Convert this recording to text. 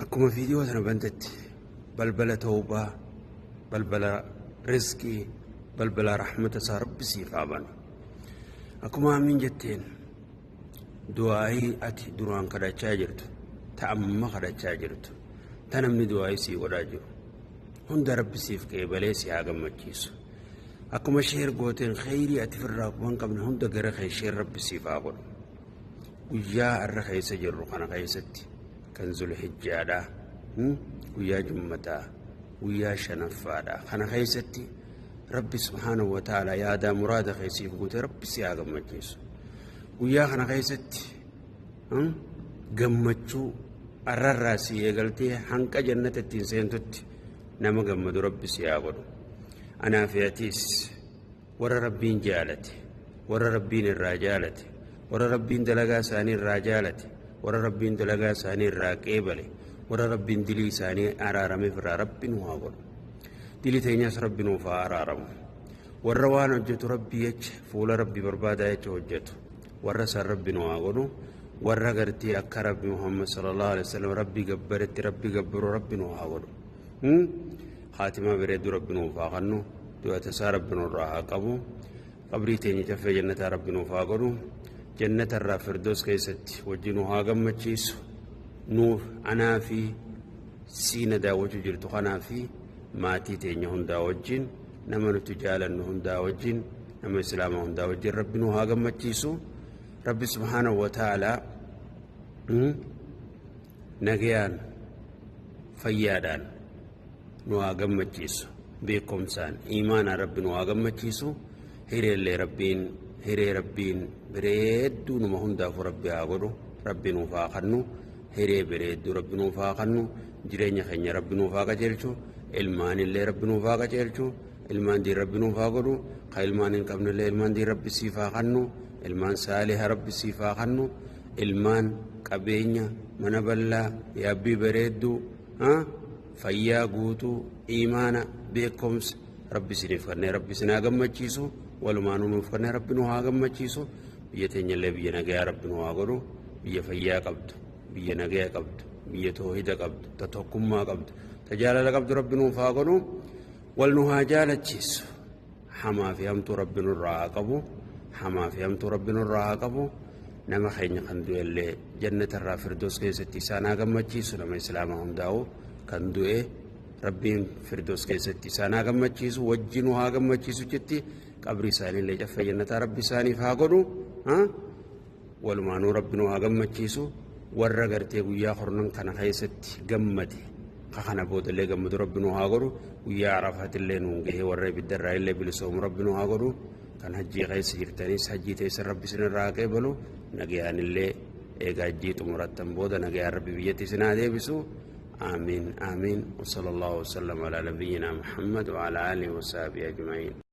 akkuma viidiyoo sana bantetti balbala tawbaa balbala rizqii balbala rahmata isaa rabbi siif haa banu. akkuma amiin jetteen du'aa'ii ati duraan kadhachaa jirtu ta amma kadhachaa jirtu ta namni du'aa'ii sii godhaa jiru hunda rabbi siif qeebalee si haa gammachiisu. akkuma sheer gooteen khayrii ati firraa kuban qabne hunda gara sheer rabbi siif haa godhu. guyyaa arra keessa jirru kana keessatti kan zulhijjaadha guyyaa jummataa guyyaa shanaffaadha kana keessatti rabbi subhaanahu wa ta'ala yaadaa muraada keessiif guute rabbi si haa gammachiisu. guyyaa kana keessatti gammachuu arrarraa si eegaltee hanqa jannata ittiin seentutti nama gammadu rabbi si haa godhu. anaa fi atiis warra rabbiin jaalate warra rabbiin irraa jaalate warra rabbiin dalagaa isaanii irraa jaalate warra rabbiin dalagaa isaanii irraa qeebale warra rabbiin dilii isaanii araarameef irraa rabbi nu haa godhu. dilii teenyas rabbi nuuf haa araaramu. warra waan hojjetu rabbi jecha fuula rabbi barbaadaa jecha hojjetu warra san rabbi nu haa godhu. warra gartii akka rabbi Muhammad sallallahu alaihi wasallam rabbi gabbaretti rabbi gabbaru rabbi nu haa godhu. خاتمة بريد ربنا وفاقنو دوات سار ربنا الراها قبو قبري تيني تفي جنة ربنا وفاقنو جنة الرا فردوس كيست وجنو هاقم مجيسو نور أنا في سينا دا وجو جرتو خنا في ماتي تيني هندا وجين نما نتجالا هندا وجين نما إسلام هندا وجين ربنا هاقم مجيسو ربي سبحانه وتعالى نغيان فيادان nu haa gammachiisu beekumsaan iimaana rabbi nu haa gammachiisu hireellee hiree rabbiin bareedduu numa hundaafu rabbi haa godhu rabbi nuuf haa kennu hiree bareedduu rabbi nuuf haa kennu jireenya keenya rabbi nuuf haa qajeelchu ilmaanillee rabbi nuuf haa qajeelchu ilmaan diin rabbi nuuf haa godhu ka ilmaan hin qabnellee ilmaan diin rabbi siif haa kennu ilmaan saaliha rabbi siif haa kennu ilmaan qabeenya mana bal'aa yaabbii bareedduu fayyaa guutuu iimaana beekumsa rabbi siniif kennee rabbi sinaa gammachiisu walumaanuu nuuf kennee rabbi nu haa gammachiisu. biyya teenyallee biyya nagayaa rabbi nu haa godhu biyya fayyaa qabdu biyya nagayaa qabdu biyya toohida qabdu ta tokkummaa qabdu ta jaalala qabdu rabbi nuuf haa godhu wal nu haa jaalachiisu. hamaa fi hamtuu rabbi nurraa haa qabu hamaa fi hamtuu rabbi nurraa haa qabu. nama keenya kan du'ellee jannatarraa firdoos keessatti isaan haa gammachiisu. nama islaamaa hundaa'u kan du'e rabbiin firdoos keessatti isaan haa gammachiisu wajjin haa gammachiisu jetti qabri isaaniillee caffee jannataa rabbi isaaniif haa godhu. walumaanuu rabbi nu haa gammachiisu. warra gartee guyyaa hornan kana keessatti gammade ka kana boodallee gammadu rabbi nu haa godhu. guyyaa arafaatillee nuun gahee warra ibiddarraa illee bilisoomu rabbi nu haa godhu. kan hajjii keessa jirtanis hajjii teessan rabbi isinirraa haa qeebalu. nagayaanillee eegaa hajjii xumurattan booda nagayaan rabbi biyyatti isin haa deebisu. آمين آمين وصلى الله وسلم على نبينا محمد وعلى آله وصحبه أجمعين.